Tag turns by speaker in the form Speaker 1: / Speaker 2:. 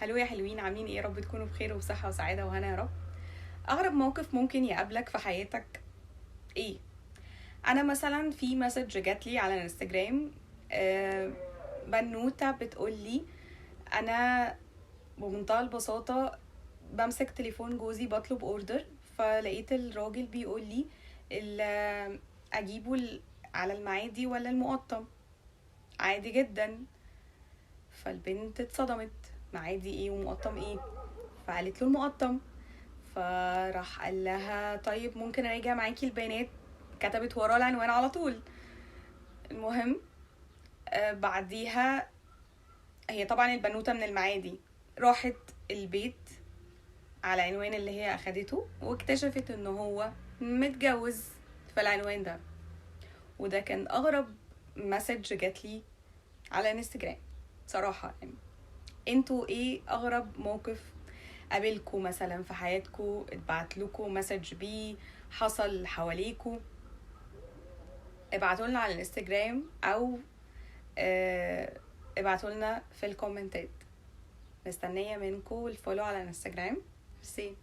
Speaker 1: الو يا حلوين، عاملين ايه؟ يا رب تكونوا بخير وبصحة وسعادة وهنا يا رب. اغرب موقف ممكن يقابلك في حياتك ايه؟ انا مثلا في مسج جاتلي على الانستجرام. آه، بنوتة بتقولي انا بمنتهى البساطة بمسك تليفون جوزي بطلب اوردر، فلقيت الراجل بيقولي اجيبه على المعادي ولا المقطم؟ عادي جدا. فالبنت اتصدمت، معادي ايه ومقطم ايه؟ فقالت له المقطم. فراح قال لها طيب ممكن اراجع معاكي البيانات. كتبت وراه العنوان على طول. المهم، بعديها هي طبعا البنوتة من المعادي، راحت البيت على العنوان اللي هي اخدته واكتشفت ان هو متجوز في العنوان ده. وده كان اغرب مسج جاتلي على انستجرام صراحة. يعني انتوا ايه اغرب موقف قابلكوا مثلا في حياتكوا، اتبعت لكوا مسج بيه، حصل حواليكوا؟ ابعتوا لنا على الانستجرام او ابعتوا لنا في الكومنتات. مستنية منكم الفولو على الانستجرام. سي